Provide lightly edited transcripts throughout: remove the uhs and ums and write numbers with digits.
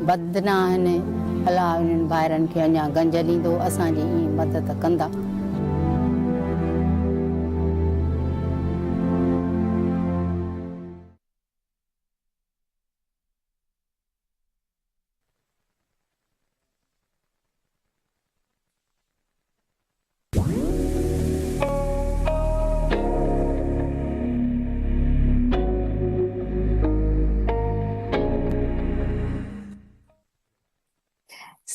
बदना आहिनि अलाह उन्हनि भाइरनि खे अञा गंजलींदो असांजी ईअं मदद कंदा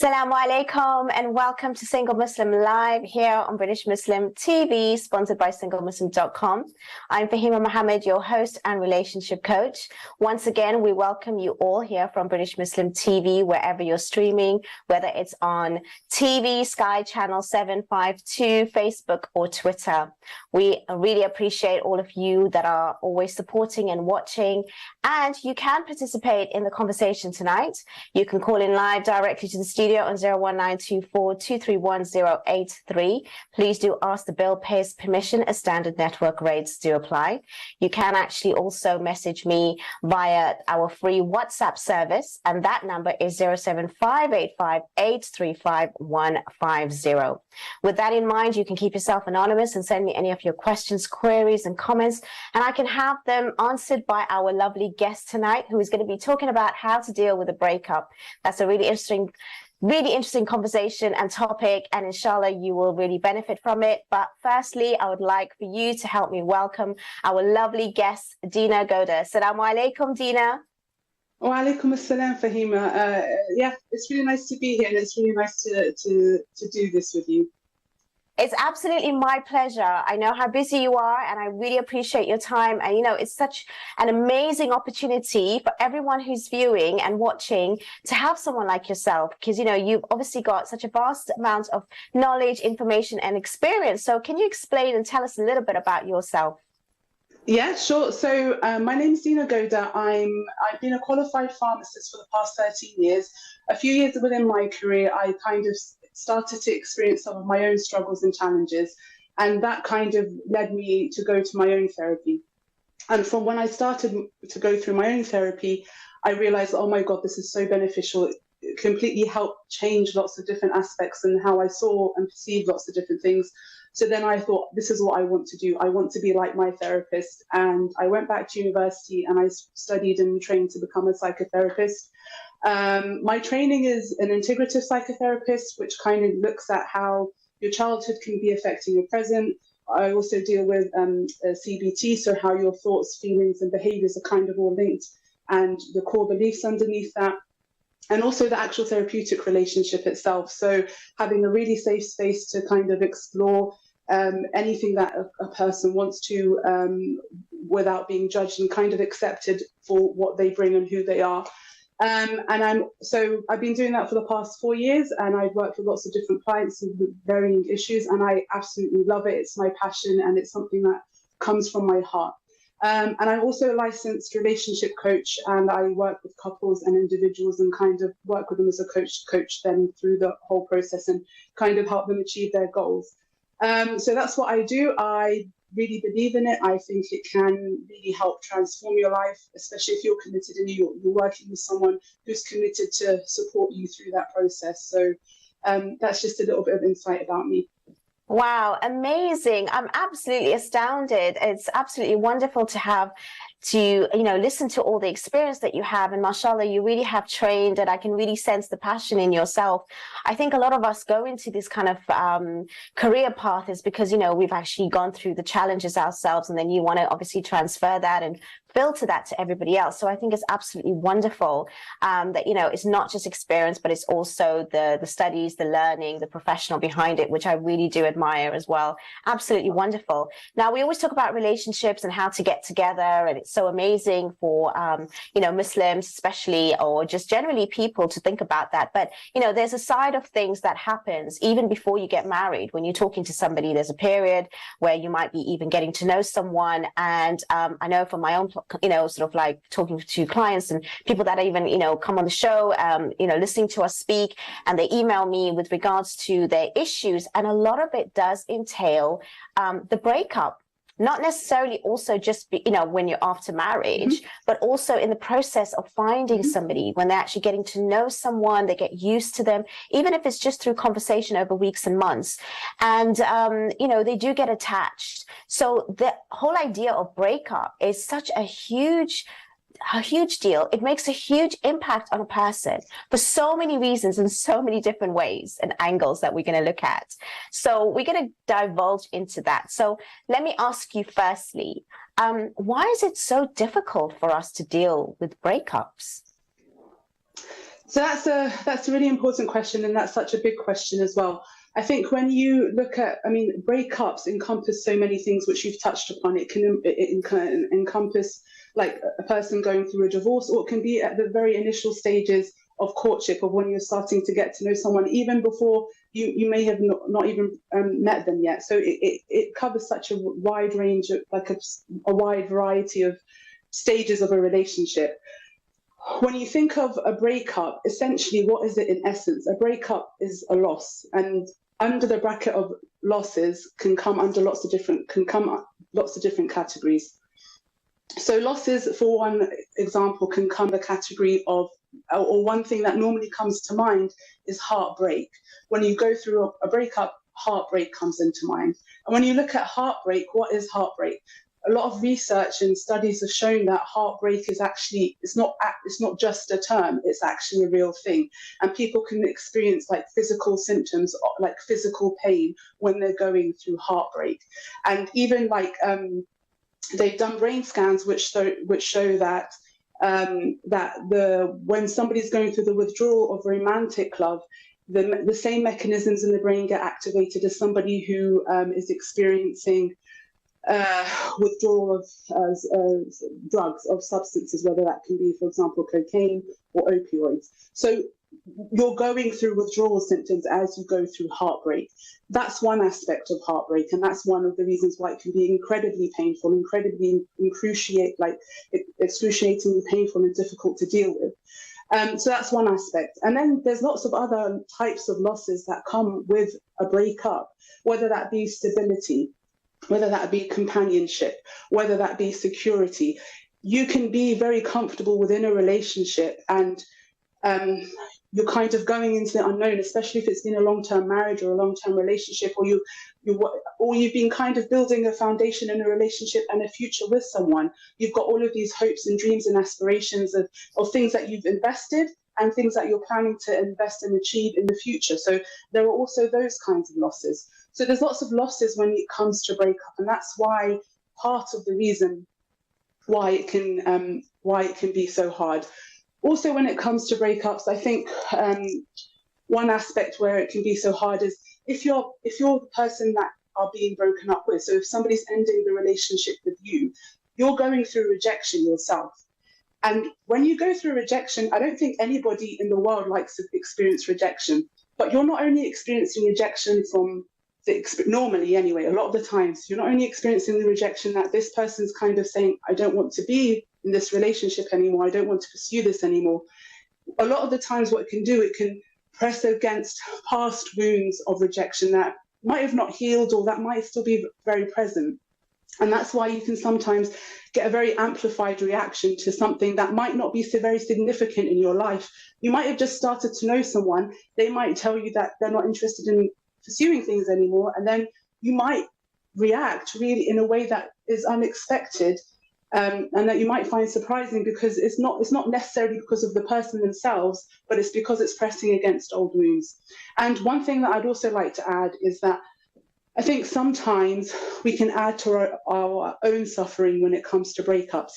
Assalamu alaikum and welcome to Single Muslim Live here on British Muslim TV, sponsored by singlemuslim.com. I'm Fahima Mohammed, your host and relationship coach. Once again, we welcome you all here from British Muslim TV, wherever you're streaming, whether it's on TV, Sky Channel 752, Facebook or Twitter. We really appreciate all of you that are always supporting and watching, and you can participate in the conversation tonight. You can call in live directly to the studio on 01924231083. Please do ask the bill payer's permission as standard network rates do apply. You can actually also message me via our free WhatsApp service, and that number is 07585835150. With that in mind, you can keep yourself anonymous and send me any of your questions, queries, and comments, and I can have them answered by our lovely guest tonight, who is going to be talking about how to deal with a breakup. That's a really interesting conversation and topic, and inshallah you will really benefit from it. But firstly, I would like for you to help me welcome our lovely guest, Dina Goda. Assalamu alaikum, Dina. Wa alaikum assalam, Fahima. Yeah, it's really nice to be here, and it's really nice to do this with you. It's absolutely my pleasure. I know how busy you are, and I really appreciate your time. And, you know, it's such an amazing opportunity for everyone who's viewing and watching to have someone like yourself, because, you know, you've obviously got such a vast amount of knowledge, information, and experience. So can you explain and tell us a little bit about yourself? Yeah, sure. So my name is Dina Goda. I've been a qualified pharmacist for the past 13 years. A few years within my career, I kind of started to experience some of my own struggles and challenges, and that kind of led me to go to my own therapy. And from when I started to go through my own therapy, I realized, oh my God, this is so beneficial. It completely helped change lots of different aspects and how I saw and perceived lots of different things. So then I thought, this is what I want to do. I want to be like my therapist. And I went back to university and I studied and trained to become a psychotherapist. My training is an integrative psychotherapist, which kind of looks at how your childhood can be affecting your present. I also deal with CBT, so how your thoughts, feelings, and behaviors are kind of all linked, and the core beliefs underneath that, and also the actual therapeutic relationship itself. So having a really safe space to kind of explore anything that a person wants to without being judged and kind of accepted for what they bring and who they are. And I've been doing that for the past 4 years, and I've worked with lots of different clients with varying issues, and I absolutely love it. It's my passion, and it's something that comes from my heart. And I'm also a licensed relationship coach, and I work with couples and individuals and kind of work with them as a coach to coach them through the whole process and kind of help them achieve their goals. So that's what I do. I really believe in it. I think it can really help transform your life, especially if you're committed and you're working with someone who's committed to support you through that process. So that's just a little bit of insight about me. Wow, amazing. I'm absolutely astounded. It's absolutely wonderful to have to, you know, listen to all the experience that you have, and mashallah, you really have trained, and I can really sense the passion in yourself. I think a lot of us go into this kind of career path is because, you know, we've actually gone through the challenges ourselves, and then you want to obviously transfer that and filter that to everybody else. So I think it's absolutely wonderful that, you know, it's not just experience, but it's also the studies, the learning, the professional behind it, which I really do admire as well. Absolutely wonderful. Now, we always talk about relationships and how to get together, and it's so amazing for, you know, Muslims especially, or just generally people to think about that. But, you know, there's a side of things that happens even before you get married. When you're talking to somebody, there's a period where you might be even getting to know someone. And I know from my own, you know, sort of like talking to clients and people that even, you know, come on the show, you know, listening to us speak, and they email me with regards to their issues. And a lot of it does entail the breakup. not necessarily also just when you're after marriage, but also in the process of finding somebody, when they're actually getting to know someone, they get used to them, even if it's just through conversation over weeks and months. And, they do get attached. So the whole idea of breakup is such a huge deal. It makes a huge impact on a person for so many reasons and so many different ways and angles that we're going to look at. So we're going to divulge into that. So let me ask you firstly, why is it so difficult for us to deal with breakups? So that's a really important question, and that's such a big question as well. I think when you look at, breakups encompass so many things which you've touched upon. It can encompass like a person going through a divorce, or it can be at the very initial stages of courtship, of when you're starting to get to know someone, even before you may have not even met them yet. So it covers such a wide range of, like a wide variety of stages of a relationship. When you think of a breakup, essentially, what is it in essence? A breakup is a loss, and under the bracket of losses can come lots of different categories. So losses, for one example, can come the category of, or one thing that normally comes to mind is heartbreak. When you go through a breakup, heartbreak comes into mind. And when you look at heartbreak, what is heartbreak? A lot of research and studies have shown that heartbreak is actually, it's not just a term, it's actually a real thing. And people can experience like physical symptoms, like physical pain, when they're going through heartbreak. And even like they've done brain scans which show that when somebody's going through the withdrawal of romantic love, the same mechanisms in the brain get activated as somebody who is experiencing withdrawal of drugs, of substances, whether that can be, for example, cocaine or opioids. So you're going through withdrawal symptoms as you go through heartbreak. That's one aspect of heartbreak, and that's one of the reasons why it can be incredibly painful, excruciatingly painful and difficult to deal with. So that's one aspect. And then there's lots of other types of losses that come with a breakup, whether that be stability, whether that be companionship, whether that be security. You can be very comfortable within a relationship, and you're kind of going into the unknown, especially if it's been a long-term marriage or a long-term relationship, or you've been kind of building a foundation in a relationship and a future with someone. You've got all of these hopes and dreams and aspirations of things that you've invested and things that you're planning to invest and achieve in the future. So there are also those kinds of losses. So there's lots of losses when it comes to breakup, and that's why part of the reason why it can be so hard. Also, when it comes to breakups, I think one aspect where it can be so hard is if you're the person that are being broken up with. So if somebody's ending the relationship with you, you're going through rejection yourself. And when you go through rejection, I don't think anybody in the world likes to experience rejection. But you're not only experiencing rejection from normally anyway, a lot of the times, you're not only experiencing the rejection that this person's kind of saying, I don't want to be in this relationship anymore, I don't want to pursue this anymore. A lot of the times what it can do, it can press against past wounds of rejection that might have not healed, or that might still be very present. And that's why you can sometimes get a very amplified reaction to something that might not be so very significant in your life. You might have just started to know someone, they might tell you that they're not interested in pursuing things anymore, and then you might react really in a way that is unexpected, and that you might find surprising, because it's not necessarily because of the person themselves, but it's because it's pressing against old wounds. And one thing that I'd also like to add is that I think sometimes we can add to our own suffering when it comes to breakups.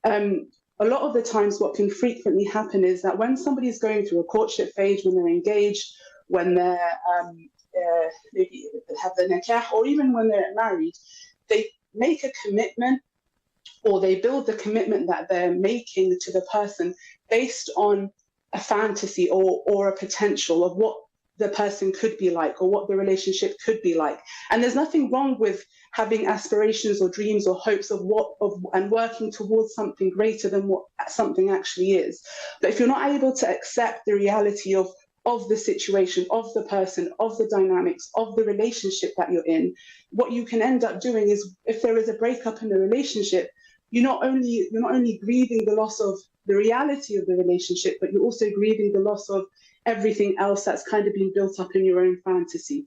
A lot of the times what can frequently happen is that when somebody's going through a courtship phase, when they're engaged, when they're maybe have the nikah, or even when they're married, they make a commitment, or they build the commitment that they're making to the person based on a fantasy or a potential of what the person could be like, or what the relationship could be like. And there's nothing wrong with having aspirations or dreams or hopes and working towards something greater than what something actually is. But if you're not able to accept the reality of of the situation, of the person, of the dynamics, of the relationship that you're in, what you can end up doing is, if there is a breakup in the relationship, you're not only grieving the loss of the reality of the relationship, but you're also grieving the loss of everything else that's kind of been built up in your own fantasy.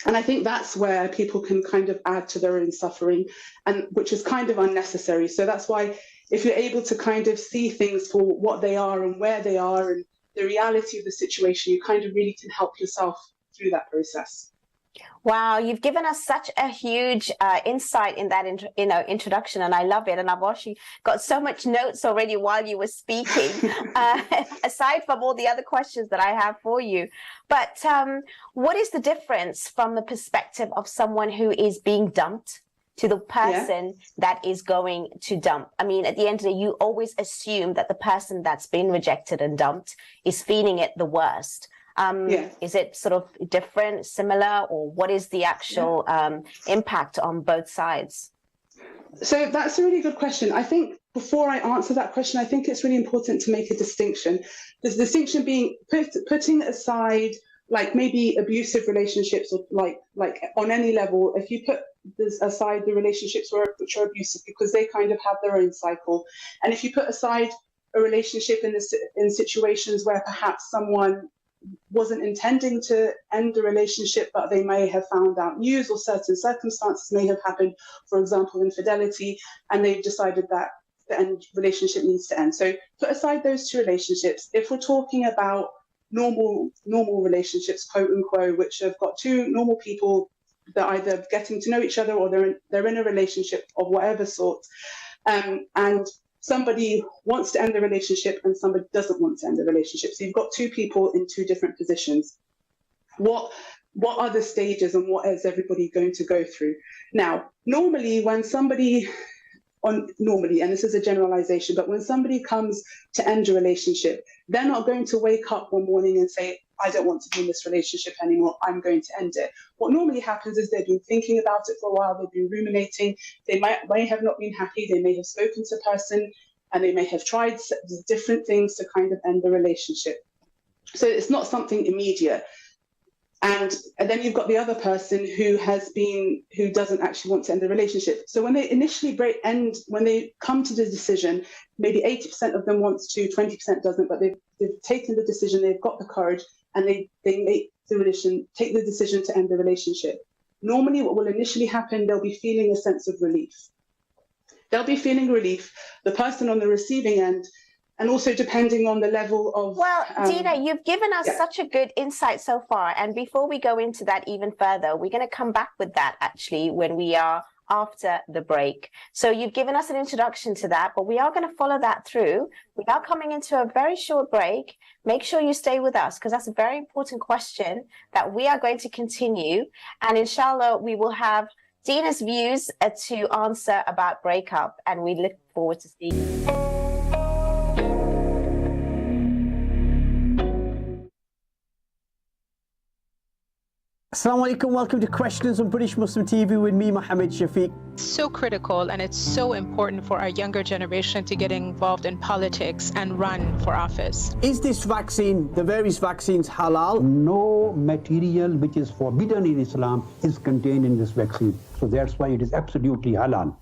And I think that's where people can kind of add to their own suffering, and which is kind of unnecessary. So that's why, if you're able to kind of see things for what they are and where they are and the reality of the situation, you kind of really can help yourself through that process. Wow, you've given us such a huge insight in that introduction, and I love it. And I've actually got so much notes already while you were speaking, aside from all the other questions that I have for you. But what is the difference from the perspective of someone who is being dumped to the person that is going to dump? I mean, at the end of the day, you always assume that the person that's been rejected and dumped is feeling it the worst. Is it sort of different, similar, or what is the actual impact on both sides? So that's a really good question. I think before I answer that question, I think it's really important to make a distinction. There's a distinction being putting aside like maybe abusive relationships, or like on any level, if you put aside the relationships which are abusive because they kind of have their own cycle, and if you put aside a relationship in situations where perhaps someone wasn't intending to end the relationship, but they may have found out news or certain circumstances may have happened, for example, infidelity, and they've decided that the relationship needs to end. So put aside those two relationships. If we're talking about normal relationships, quote unquote, which have got two normal people that are either getting to know each other or they're in a relationship of whatever sort, and somebody wants to end the relationship and somebody doesn't want to end the relationship. So you've got two people in two different positions. What are the stages and what is everybody going to go through? Now, normally when somebody, and this is a generalization, but when somebody comes to end a relationship, they're not going to wake up one morning and say, I don't want to be in this relationship anymore, I'm going to end it. What normally happens is they've been thinking about it for a while, they've been ruminating, they may have not been happy, they may have spoken to a person, and they may have tried different things to kind of end the relationship. So it's not something immediate. And then you've got the other person who doesn't actually want to end the relationship. So when they initially when they come to the decision, maybe 80% of them wants to, 20% doesn't, but they've taken the decision, they've got the courage, and they take the decision to end the relationship. Normally what will initially happen, they'll be feeling a sense of relief. They'll be feeling relief, the person on the receiving end, and also depending on the level of... Well, Dina, you've given us such a good insight so far. And before we go into that even further, we're going to come back with that actually when we are after the break. So you've given us an introduction to that, but we are going to follow that through. We are coming into a very short break. Make sure you stay with us because that's a very important question that we are going to continue. And inshallah, we will have Dina's views to answer about breakup, and we look forward to seeing you. Assalamu alaikum, welcome to Questions on British Muslim TV with me, Mohammed Shafiq. So critical, and it's so important for our younger generation to get involved in politics and run for office. Is this vaccine, the various vaccines, halal? No material which is forbidden in Islam is contained in this vaccine. So that's why it is absolutely halal.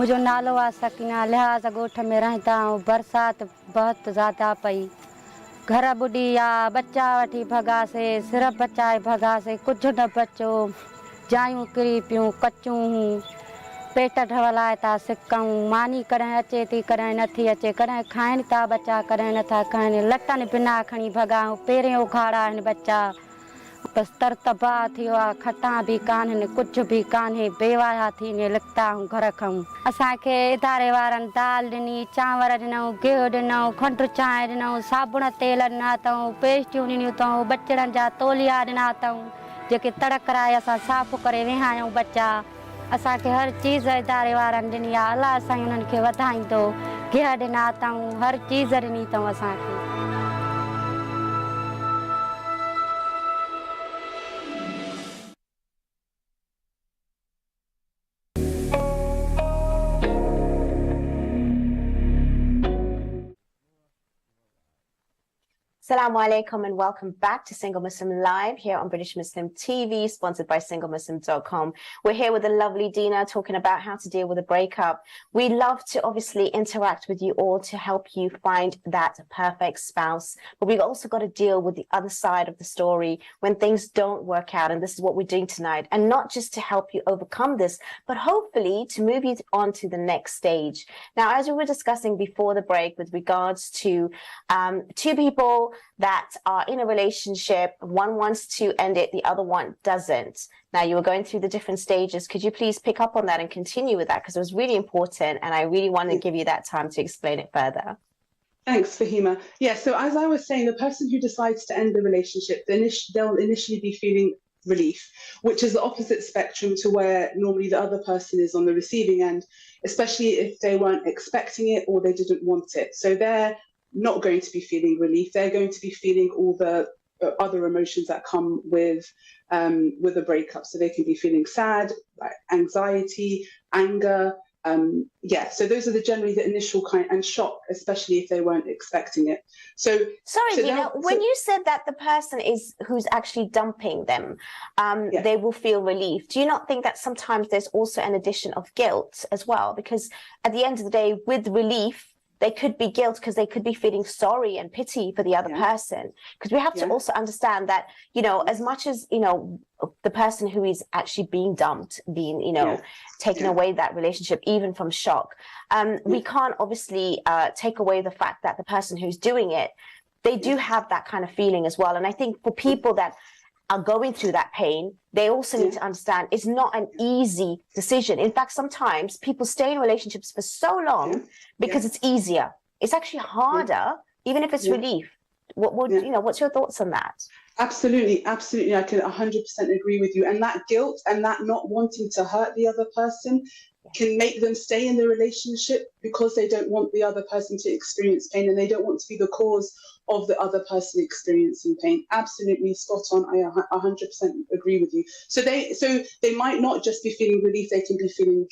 मुझो नालो आ सकीना लिहाज़ गोठ में रहता हूँ। बरसात बहुत ज़्यादा पई, घर बुढ़ी या बच्चा वठी भगा से, सिर्फ बचाए भगा से, कुछ न बचो, जायूं किरी पियूं कचूं हूँ, पेट ढवलाए था सिकऊं, मानी कॾहिं अचे थी कॾहिं नथी अचे, कॾहिं खाइनि था बच्चा कॾहिं नथा खाइनि, लटनि बिना खणी भॻाऊं, पेरें उघाड़ा आहिनि बच्चा, बस तरतबा थियो आहे खटा बि कान्हनि कुझु बि कान्हे बेवाया थी निकिता आहियूं घर खां असांखे इदारे वारनि दाल ॾिनी चांवर ॾिनऊं गिहु ॾिनऊं खंडु चांहि ॾिनऊं साबुण तेल ॾिना अथऊं पेस्टियूं ॾिनियूं अथऊं बचड़नि जा तोलिया ॾिना अथऊं जेके तड़क कराए असां साफ़ु करे विया आहियूं बच्चा असांखे हर चीज़ इदारे वारनि ॾिनी आहे अलाह साईं उन्हनि खे वधाईंदो गिहु ॾिना अथऊं हर चीज़ ॾिनी अथऊं असांखे Assalamu alaikum and welcome back to Single Muslim Live here on British Muslim TV, sponsored by singlemuslim.com. We're here with the lovely Dina talking about how to deal with a breakup. We love to obviously interact with you all to help you find that perfect spouse. But we've also got to deal with the other side of the story when things don't work out. And this is what we're doing tonight. And not just to help you overcome this, but hopefully to move you on to the next stage. Now, as we were discussing before the break with regards to two people that are in a relationship, one wants to end it, the other one doesn't. Now, you were going through the different stages. Could you please pick up on that and continue with that? Because it was really important, and I really want to give you that time to explain it further. Thanks, Fahima. Yeah, so as I was saying, the person who decides to end the relationship, they'll initially be feeling relief, which is the opposite spectrum to where normally the other person is on the receiving end, especially if they weren't expecting it or they didn't want it. So they're not going to be feeling relief. They're going to be feeling all the other emotions that come with a breakup. So they can be feeling sad, anxiety, anger. So those are generally the initial kind, and shock, especially if they weren't expecting it. So sorry, Dina, when you said that the person who's actually dumping them, they will feel relief. Do you not think that sometimes there's also an addition of guilt as well? Because at the end of the day, with relief, they could be guilt because they could be feeling sorry and pity for the other person. Because we have to also understand that, as much as, the person who is actually being dumped, being, taken away that relationship, even from shock, we can't obviously take away the fact that the person who's doing it, they do have that kind of feeling as well. And I think for people that are going through that pain, they also need to understand it's not an easy decision. In fact, sometimes people stay in relationships for so long because it's easier. It's actually harder, even if it's relief. What's your thoughts on that? Absolutely. I can 100% agree with you. And that guilt and that not wanting to hurt the other person can make them stay in the relationship because they don't want the other person to experience pain and they don't want to be the cause of the other person experiencing pain. Absolutely spot on. I 100% agree with you. So they might not just be feeling relief, they can be feeling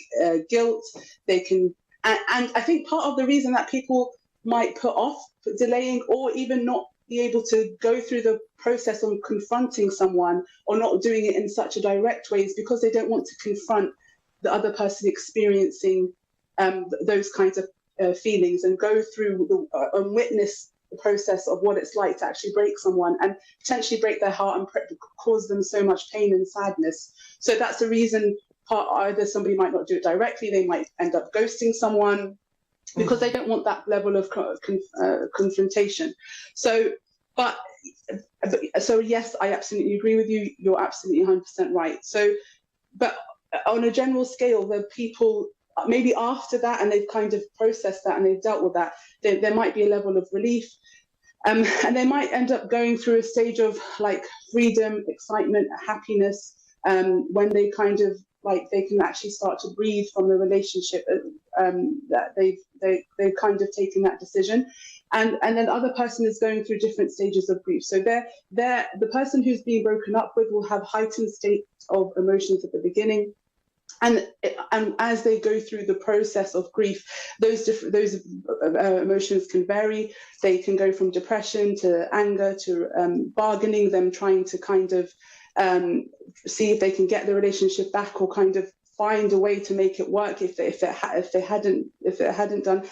guilt. They can, and I think part of the reason that people might put off delaying or even not be able to go through the process of confronting someone or not doing it in such a direct way is because they don't want to confront the other person experiencing those kinds of feelings and go through and witness the process of what it's like to actually break someone and potentially break their heart and cause them so much pain and sadness. So that's the reason either somebody might not do it directly, they might end up ghosting someone because they don't want that level of confrontation. So yes, I absolutely agree with you. You're absolutely 100% right. So, but on a general scale, the people maybe after that and they've kind of processed that and they've dealt with that, there might be a level of relief. And they might end up going through a stage of like freedom, excitement, happiness, when they kind of like they can actually start to breathe from the relationship that they've kind of taken that decision. And then the other person is going through different stages of grief. So the person who's being broken up with will have heightened state of emotions at the beginning. And as they go through the process of grief, those emotions can vary. They can go from depression to anger to bargaining, them trying to kind of see if they can get the relationship back or kind of find a way to make it work if it hadn't done.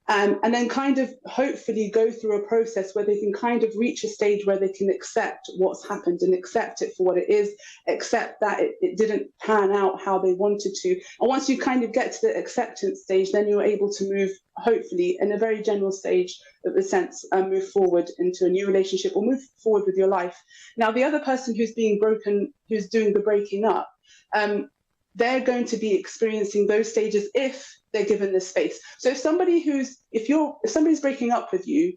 and then kind of hopefully go through a process where they can kind of reach a stage where they can accept what's happened and accept it for what it is, accept that it didn't pan out how they wanted to. And once you kind of get to the acceptance stage, then you're able to move, hopefully, in a very general stage of the sense, move forward into a new relationship or move forward with your life. Now, the other person who's being broken, who's doing the breaking up, they're going to be experiencing those stages if they're given this space. So if somebody's breaking up with you,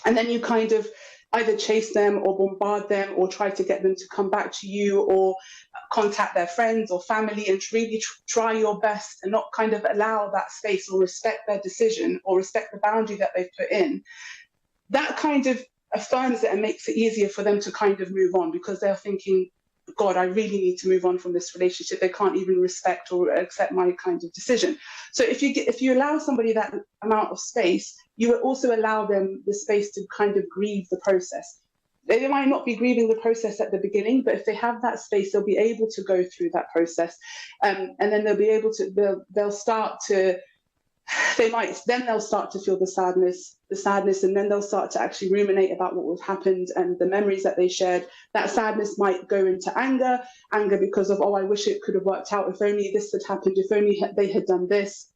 and then you kind of either chase them or bombard them or try to get them to come back to you or contact their friends or family and really try your best and not kind of allow that space or respect their decision or respect the boundary that they've put in, that kind of affirms it and makes it easier for them to kind of move on, because they're thinking, God, I really need to move on from this relationship. They can't even respect or accept my kind of decision. So if you allow somebody that amount of space, you will also allow them the space to kind of grieve the process. They might not be grieving the process at the beginning, but if they have that space, they'll be able to go through that process, and then they'll be able to. They'll start to. They'll start to feel the sadness, and then they'll start to actually ruminate about what was happened and the memories that they shared. That sadness might go into anger because of, oh, I wish it could have worked out. If only this had happened, if only they had done this.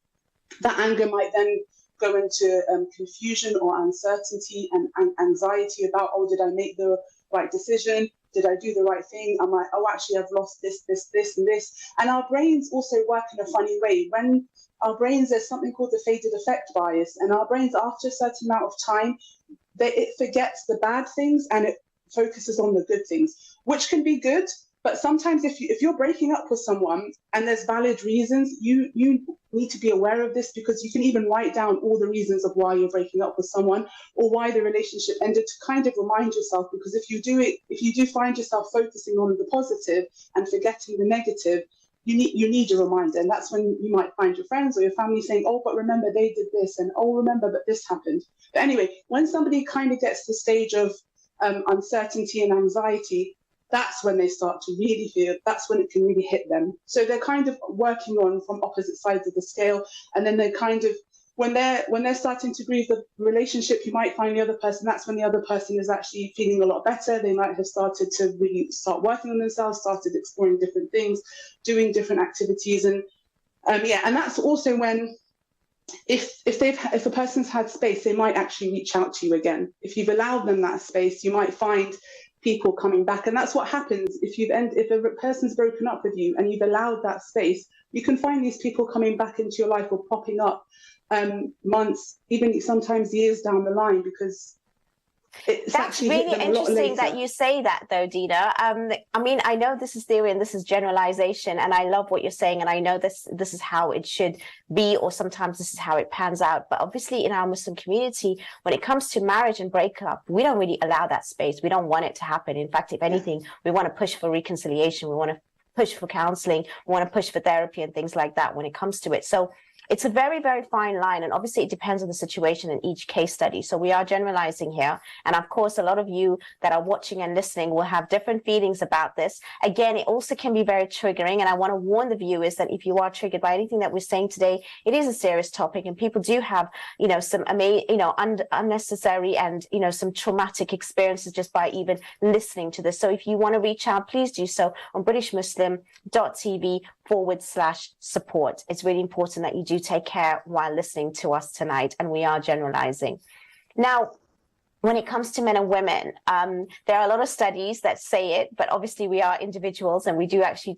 That anger might then go into confusion or uncertainty and anxiety about, oh, did I make the right decision? Did I do the right thing? Am I, oh, actually, I've lost this, and this. And our brains also work in a funny way. When our brains, there's something called the faded effect bias. And our brains, after a certain amount of time, it forgets the bad things and it focuses on the good things, which can be good. But sometimes if you're breaking up with someone and there's valid reasons, you need to be aware of this, because you can even write down all the reasons of why you're breaking up with someone or why the relationship ended, to kind of remind yourself. Because if you do find yourself focusing on the positive and forgetting the negative, you need a reminder. And that's when you might find your friends or your family saying, oh, but remember they did this, and oh, remember, but this happened. But anyway, when somebody kind of gets to the stage of uncertainty and anxiety, that's when they start to really feel, that's when it can really hit them. So they're kind of working on from opposite sides of the scale. And then they kind of, when they're starting to grieve the relationship, you might find the other person, that's when the other person is actually feeling a lot better. They might have started to really start working on themselves, started exploring different things, doing different activities. And and that's also when, if a person's had space, they might actually reach out to you again. If you've allowed them that space, you might find people coming back. And that's what happens if a person's broken up with you and you've allowed that space, you can find these people coming back into your life or popping up months, even sometimes years down the line, because it's That's actually really hit them a lot interesting later. that you say that, though, Dina. I mean, I know this is theory and this is generalization, and I love what you're saying, and I know this is how it should be, or sometimes this is how it pans out. But obviously, in our Muslim community, when it comes to marriage and breakup, we don't really allow that space. We don't want it to happen. In fact, if anything, we want to push for reconciliation. We want to push for counseling. We want to push for therapy and things like that when it comes to it. So it's a very, very fine line. And obviously it depends on the situation in each case study. So we are generalizing here. And of course, a lot of you that are watching and listening will have different feelings about this. Again, it also can be very triggering. And I want to warn the viewers that if you are triggered by anything that we're saying today, it is a serious topic, and people do have, some unnecessary and, some traumatic experiences just by even listening to this. So if you want to reach out, please do so on BritishMuslim.tv/support. It's really important that you do take care while listening to us tonight, and we are generalizing. Now, when it comes to men and women, there are a lot of studies that say it, but obviously we are individuals and we do actually,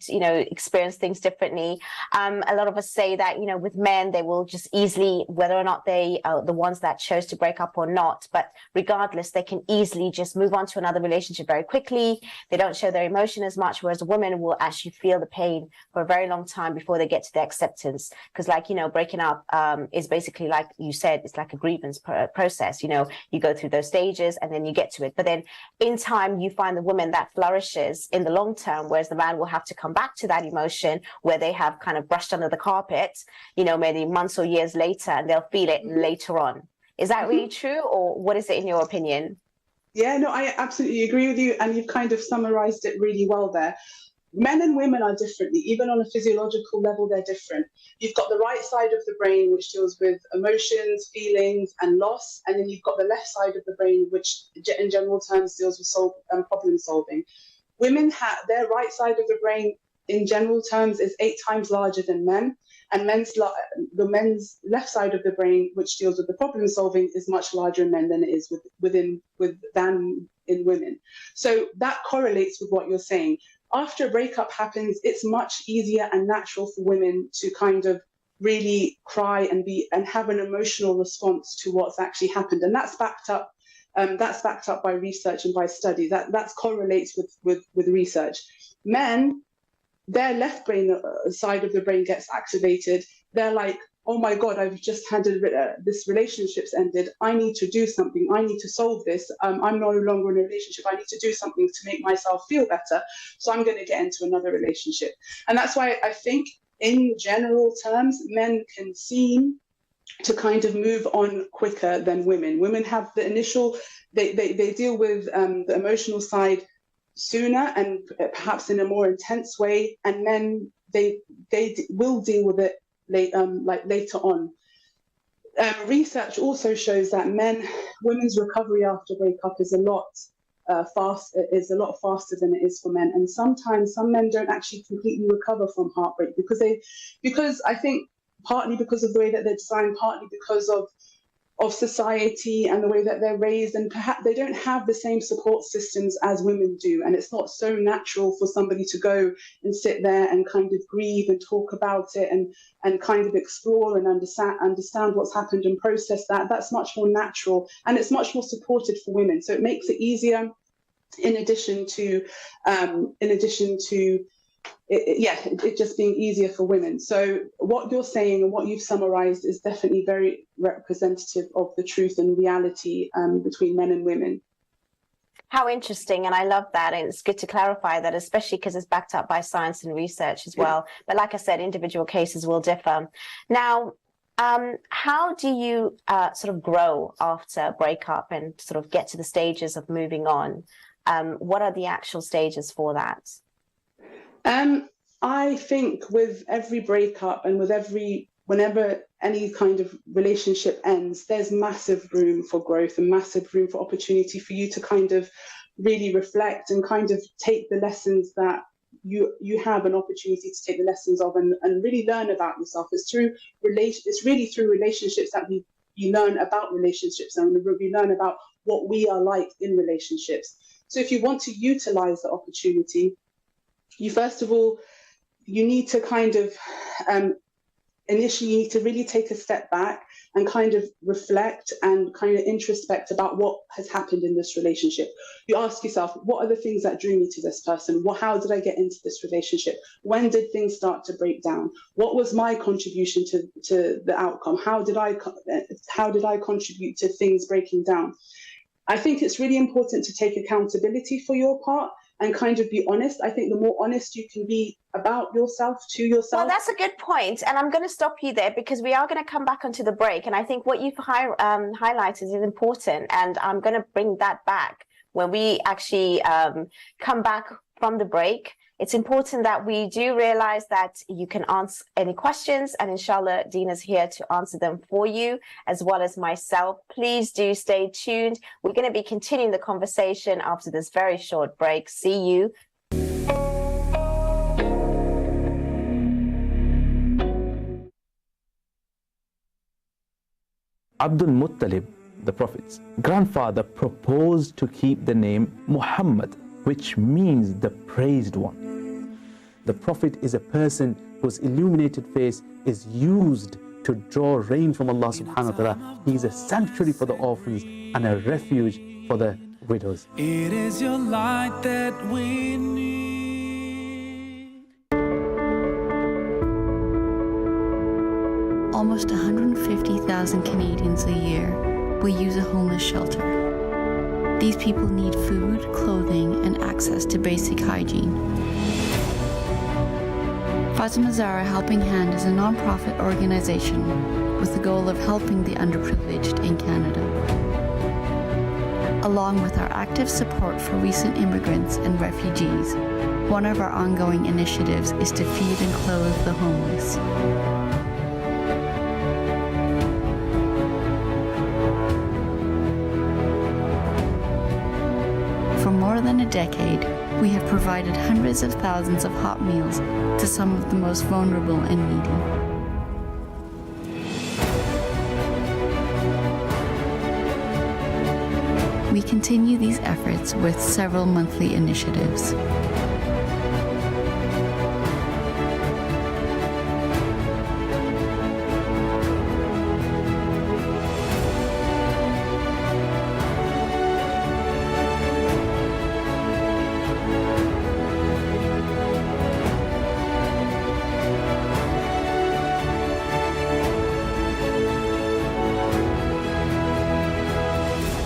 experience things differently. A lot of us say that, with men, they will just easily, whether or not they are the ones that chose to break up or not, but regardless, they can easily just move on to another relationship very quickly. They don't show their emotion as much, whereas a woman will actually feel the pain for a very long time before they get to the acceptance. Because breaking up is basically, like you said, it's like a grievance process. You go through those stages and then you get to it. But then in time, you find the woman that flourishes in the long term, whereas the man will have to come back to that emotion where they have kind of brushed under the carpet, maybe months or years later, and they'll feel it later on. Is that really true, or what is it in your opinion? Yeah, no, I absolutely agree with you. And you've kind of summarized it really well there. men and women are differently, even on a physiological level, they're different. You've got the right side of the brain, which deals with emotions, feelings, and loss. And then you've got the left side of the brain, which in general terms deals with problem solving. Women have their right side of the brain, in general terms, is 8 times larger than men. And the men's left side of the brain, which deals with the problem solving, is much larger in men than it is than in women. So that correlates with what you're saying. After a breakup happens, it's much easier and natural for women to kind of really cry and have an emotional response to what's actually happened. And that's backed up by research and by study. That correlates with research. Men, their left brain side of the brain gets activated. They're like, oh my God, I've just had this relationship's ended. I need to do something. I need to solve this. I'm no longer in a relationship. I need to do something to make myself feel better. So I'm going to get into another relationship. And that's why I think in general terms, men can seem to kind of move on quicker than women. Women have the initial, they deal with the emotional side sooner and perhaps in a more intense way. And then they will deal with it later on. Research also shows that women's recovery after breakup is a lot faster than it is for men. And sometimes some men don't actually completely recover from heartbreak because I think partly because of the way that they're designed, partly because of society and the way that they're raised, and perhaps they don't have the same support systems as women do, and it's not so natural for somebody to go and sit there and kind of grieve and talk about it and kind of explore and understand what's happened and process that. That's much more natural, and it's much more supported for women, so it makes it easier in addition to it just being easier for women. So what you're saying and what you've summarized is definitely very representative of the truth and reality between men and women. How interesting. And I love that. And it's good to clarify that, especially because it's backed up by science and research as well. But like I said, individual cases will differ. Now, how do you sort of grow after a breakup and sort of get to the stages of moving on? What are the actual stages for that? I think with every breakup and whenever any kind of relationship ends, there's massive room for growth and massive room for opportunity for you to kind of really reflect and kind of take the lessons that you have an opportunity to take the lessons of and really learn about yourself. It's really through relationships that we learn about relationships and we learn about what we are like in relationships. So if you want to utilize the opportunity, first of all, you need to kind of initially you need to really take a step back and kind of reflect and kind of introspect about what has happened in this relationship. You ask yourself, what are the things that drew me to this person? How did I get into this relationship? When did things start to break down? What was my contribution to the outcome? How did I contribute to things breaking down? I think it's really important to take accountability for your part and kind of be honest. I think the more honest you can be about yourself to yourself. Well, that's a good point. And I'm going to stop you there because we are going to come back onto the break. And I think what you've highlighted is important. And I'm going to bring that back when we actually come back from the break. It's important that we do realize that you can answer any questions, and inshallah, Dina's here to answer them for you, as well as myself. Please do stay tuned. We're going to be continuing the conversation after this very short break. See you. Abdul Muttalib, the Prophet's grandfather, proposed to keep the name Muhammad, which means the praised one. The Prophet is a person whose illuminated face is used to draw rain from Allah subhanahu wa ta'ala. He is a sanctuary for the orphans and a refuge for the widows. It is your light that we need. Almost 150,000 Canadians a year will use a homeless shelter. These people need food, clothing, and access to basic hygiene. Fatima Zahra Helping Hand is a non-profit organization with the goal of helping the underprivileged in Canada. along with our active support for recent immigrants and refugees. One of our ongoing initiatives is to feed and clothe the homeless. For more than a decade, we have provided hundreds of thousands of hot meals to some of the most vulnerable and needy. We continue these efforts with several monthly initiatives.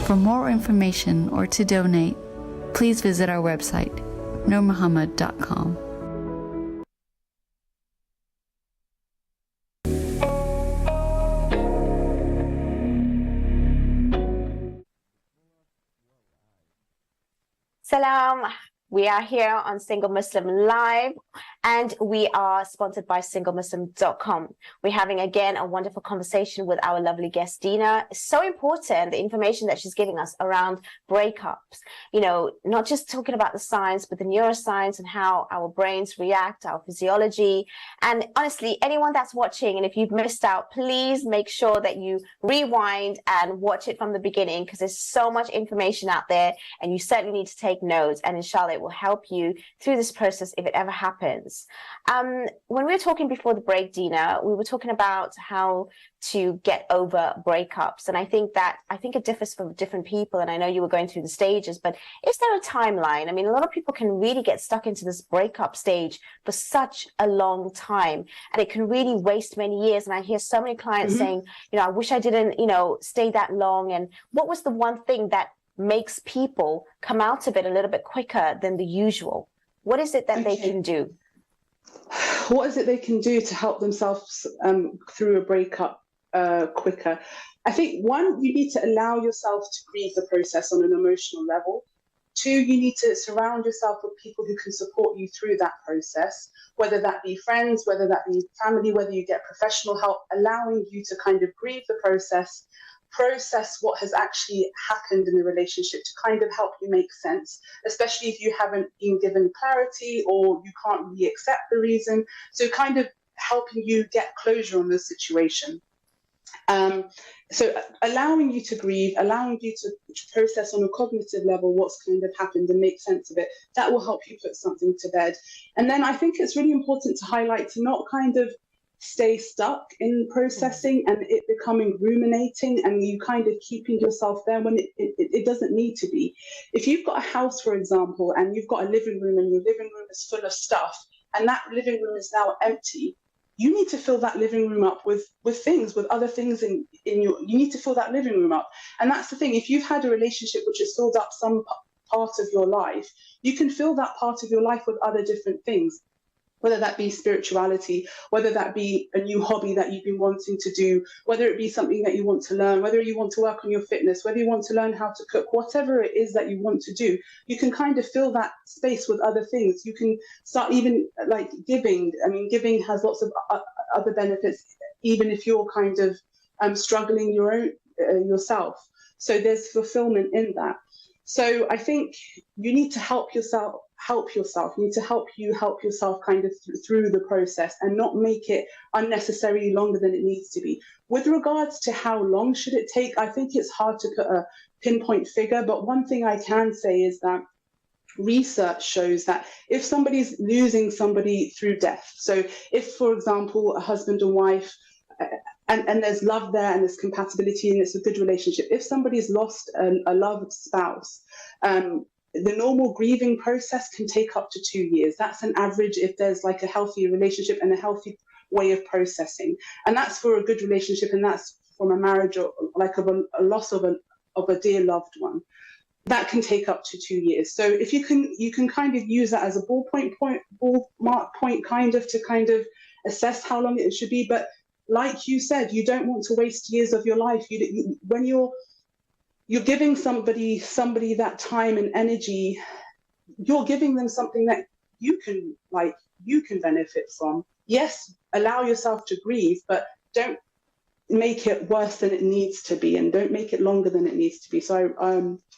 For more information or to donate, please visit our website, nurmuhammad.com. Salam. We are here on Single Muslim Live, and we are sponsored by singlemuslim.com. We're having again a wonderful conversation with our lovely guest Dina. It's so important, the information that she's giving us around breakups. You know, not just talking about the science, but the neuroscience and how our brains react, our physiology. And honestly, anyone that's watching, and if you've missed out, please make sure that you rewind and watch it from the beginning, because there's so much information out there, and you certainly need to take notes, and inshallah it will help you through this process if it ever happens. When we were talking before the break, Dina, we were talking about how to get over breakups, and I think it differs for different people, and I know you were going through the stages, but is there a timeline? I mean, a lot of people can really get stuck into this breakup stage for such a long time, and it can really waste many years. And I hear so many clients saying, you know, I wish I didn't, you know, stay that long. And what was the one thing that makes people come out of it a little bit quicker than the usual? What is it that they can do? What is it they can do to help themselves through a breakup quicker? I think, one, you need to allow yourself to grieve the process on an emotional level. Two, you need to surround yourself with people who can support you through that process, whether that be friends, whether that be family, whether you get professional help, allowing you to kind of grieve the process what has actually happened in the relationship, to kind of help you make sense, especially if you haven't been given clarity or you can't really accept the reason. So kind of helping you get closure on the situation. So allowing you to grieve, allowing you to process on a cognitive level what's kind of happened and make sense of it, that will help you put something to bed. And then I think it's really important to highlight to not kind of stay stuck in processing and it becoming ruminating and you kind of keeping yourself there when it doesn't need to be. If you've got a house, for example, and you've got a living room and your living room is full of stuff and that living room is now empty, you need to fill that living room up with things, with other things you need to fill that living room up. And that's the thing, if you've had a relationship which has filled up some part of your life, you can fill that part of your life with other different things, whether that be spirituality, whether that be a new hobby that you've been wanting to do, whether it be something that you want to learn, whether you want to work on your fitness, whether you want to learn how to cook, whatever it is that you want to do, you can kind of fill that space with other things. You can start even like giving. I mean, giving has lots of other benefits, even if you're kind of struggling yourself. So there's fulfillment in that. So I think you need to help yourself. You need to help yourself kind of through the process and not make it unnecessarily longer than it needs to be. With regards to how long should it take, I think it's hard to put a pinpoint figure, but one thing I can say is that research shows that if somebody's losing somebody through death, so if, for example, a husband and wife, and there's love there and there's compatibility and it's a good relationship, if somebody's lost a loved spouse, the normal grieving process can take up to 2 years. That's an average if there's like a healthy relationship and a healthy way of processing. And that's for a good relationship, and that's from a marriage or like a loss of a dear loved one. That can take up to 2 years. So if you can kind of use that as a ballpark point kind of to kind of assess how long it should be. But like you said, you don't want to waste years of your life. When you're you're giving somebody that time and energy. You're giving them something that you can benefit from. Yes, allow yourself to grieve, but don't make it worse than it needs to be, and don't make it longer than it needs to be. So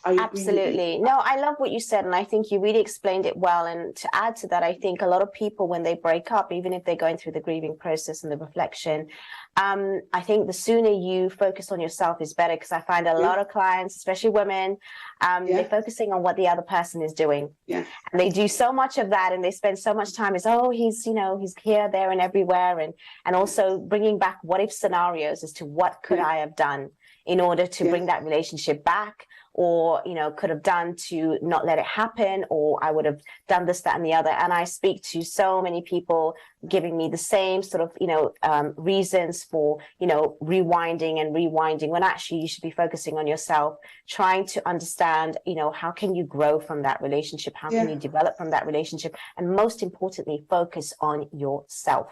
I absolutely. No, I love what you said, and I think you really explained it well. And to add to that, I think a lot of people, when they break up, even if they're going through the grieving process and the reflection, I think the sooner you focus on yourself is better, because I find a lot of clients, especially women, they're focusing on what the other person is doing. Yeah. And they do so much of that, and they spend so much time as, oh, he's here, there, and everywhere. And also bringing back what if scenarios as to what could I have done in order to bring that relationship back, or, could have done to not let it happen, or I would have done this, that, and the other. And I speak to so many people giving me the same sort of, reasons for, rewinding, when actually you should be focusing on yourself, trying to understand, how can you grow from that relationship? How can you develop from that relationship? And most importantly, focus on yourself.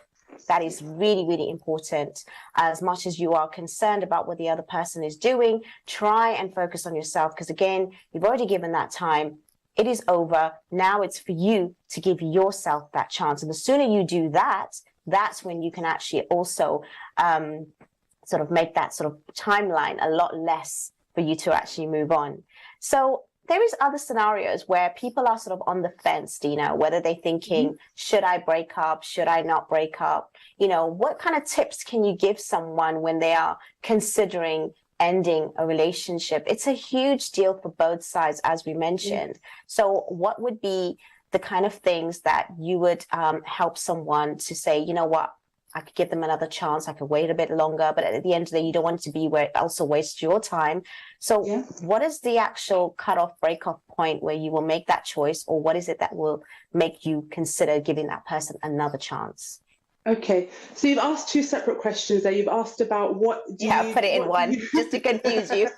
That is really, really important. As much as you are concerned about what the other person is doing, try and focus on yourself, because again, you've already given that time. It is over. Now it's for you to give yourself that chance. And the sooner you do that, that's when you can actually also sort of make that sort of timeline a lot less for you to actually move on. So there is other scenarios where people are sort of on the fence, Dina, whether they're thinking, should I break up? Should I not break up? What kind of tips can you give someone when they are considering ending a relationship? It's a huge deal for both sides, as we mentioned. So what would be the kind of things that you would help someone to say, you know what, I could give them another chance. I could wait a bit longer, but at the end of the day, you don't want it to be where it also wastes your time. So what is the actual cutoff breakup point where you will make that choice, or what is it that will make you consider giving that person another chance? Okay, so you've asked two separate questions there. You've asked about what do you... put it in one, just to confuse you.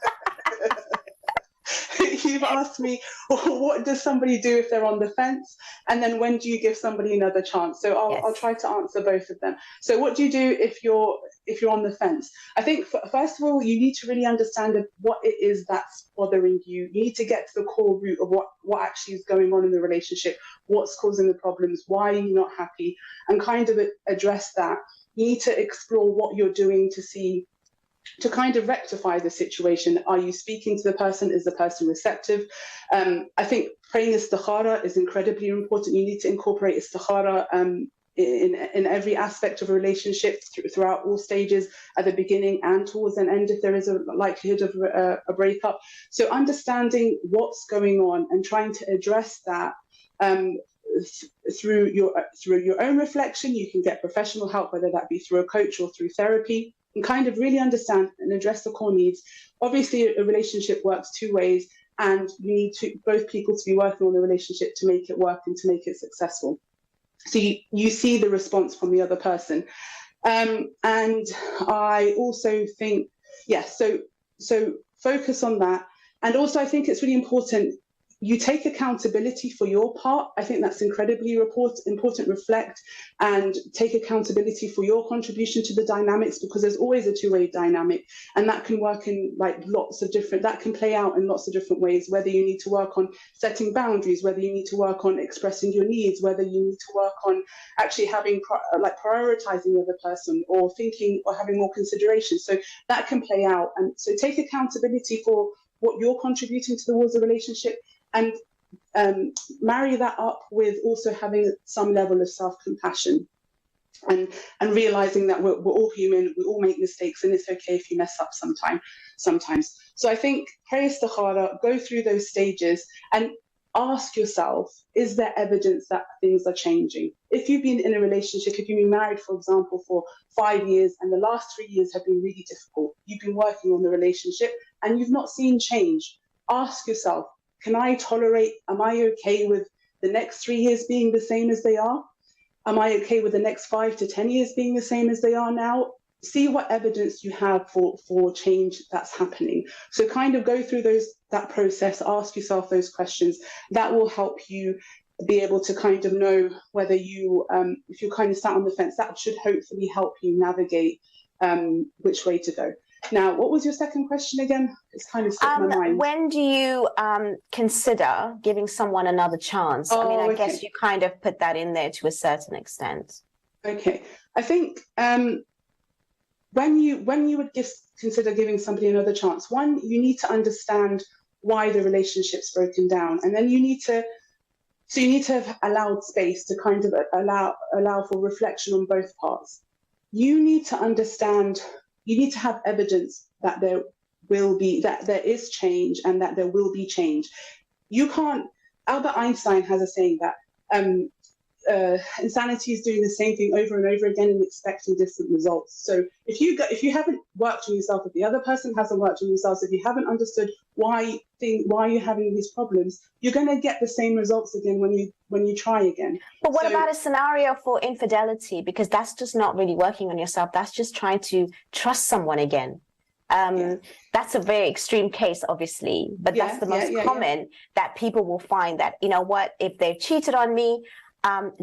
You've asked me, what does somebody do if they're on the fence? And then when do you give somebody another chance? So I'll try to answer both of them. So what do you do if you're on the fence? I think, first of all, you need to really understand what it is that's bothering you. You need to get to the core root of what actually is going on in the relationship, what's causing the problems, why are you not happy, and kind of address that. You need to explore what you're doing to kind of rectify the situation. Are you speaking to the person? Is the person receptive? I think praying istikhara is incredibly important. You need to incorporate istikhara in every aspect of a relationship throughout all stages, at the beginning and towards an end if there is a likelihood of a breakup. So understanding what's going on and trying to address that through your own reflection. You can get professional help, whether that be through a coach or through therapy, and kind of really understand and address the core needs. Obviously, a relationship works two ways, and you need both people to be working on the relationship to make it work and to make it successful. So you see the response from the other person. And I also think, so focus on that. And also, I think it's really important you take accountability for your part. I think that's incredibly important. Reflect and take accountability for your contribution to the dynamics, because there's always a two-way dynamic, and that can work in that can play out in lots of different ways, whether you need to work on setting boundaries, whether you need to work on expressing your needs, whether you need to work on actually having prioritizing the other person, or thinking or having more consideration. So that can play out. And so take accountability for what you're contributing towards the relationship, and marry that up with also having some level of self-compassion, and realizing that we're all human, we all make mistakes, and it's okay if you mess up sometimes. So I think pray istikhara, go through those stages, and ask yourself, is there evidence that things are changing? If you've been in a relationship, if you've been married, for example, for 5 years, and the last 3 years have been really difficult, you've been working on the relationship and you've not seen change, ask yourself, can I tolerate, am I okay with the next 3 years being the same as they are? Am I okay with the next 5 to 10 years being the same as they are now? See what evidence you have for change that's happening. So kind of go through that process, ask yourself those questions. That will help you be able to kind of know whether you, if you're kind of sat on the fence, that should hopefully help you navigate which way to go. Now, what was your second question again? It's kind of slipped my mind. When do you consider giving someone another chance? I mean, I guess you kind of put that in there to a certain extent. Okay, I think when you would consider giving somebody another chance, one, you need to understand why the relationship's broken down, and then you need to have allowed space to kind of allow for reflection on both parts. You need to understand. You need to have evidence that there is change and that there will be change. You can't. Albert Einstein has a saying that insanity is doing the same thing over and over again and expecting different results. So if you haven't worked on yourself, if the other person hasn't worked on themselves, if you haven't understood why you're having these problems, you're going to get the same results again when you try again. But what about a scenario for infidelity? Because that's just not really working on yourself. That's just trying to trust someone again. That's a very extreme case, obviously, but that's the most common that people will find that, you know what, if they've cheated on me,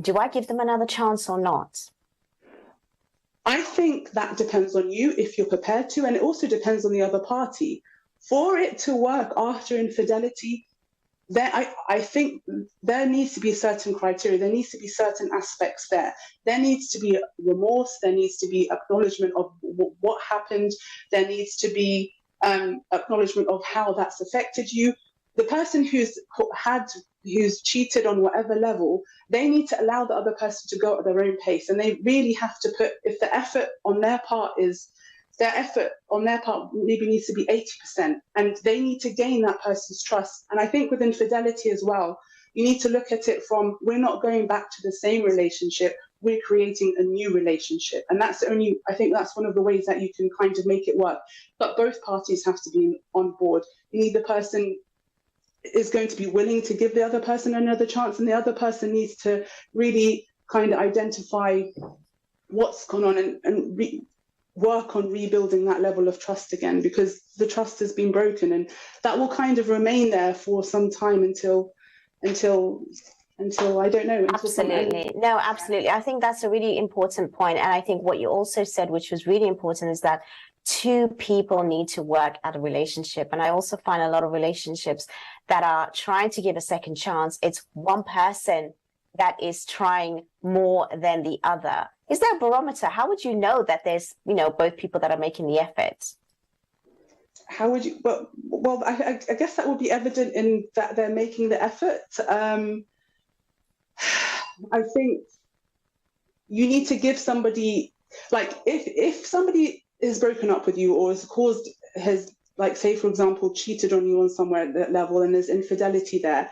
do I give them another chance or not? I think that depends on you if you're prepared to, and it also depends on the other party. For it to work after infidelity, I think there needs to be certain criteria. There needs to be certain aspects there. There needs to be remorse. There needs to be acknowledgement of what happened. There needs to be acknowledgement of how that's affected you. The person who's cheated on whatever level, they need to allow the other person to go at their own pace, and they really have to put, if the effort on their part maybe needs to be 80%, and they need to gain that person's trust. And I think with infidelity as well, you need to look at it from, we're not going back to the same relationship, we're creating a new relationship. And I think that's one of the ways that you can kind of make it work. But both parties have to be on board. You need the person is going to be willing to give the other person another chance, and the other person needs to really kind of identify what's gone on and work on rebuilding that level of trust again, because the trust has been broken, and that will kind of remain there for some time until I don't know. Absolutely. No, absolutely. I think that's a really important point. And I think what you also said, which was really important, is that two people need to work at a relationship. And I also find a lot of relationships that are trying to give a second chance, it's one person that is trying more than the other. Is there a barometer? How would you know that there's, both people that are making the effort? How would you? Well, I guess that would be evident in that they're making the effort. I think you need to give somebody, like, if somebody is broken up with you or has, like, say, for example, cheated on you on somewhere at that level and there's infidelity there,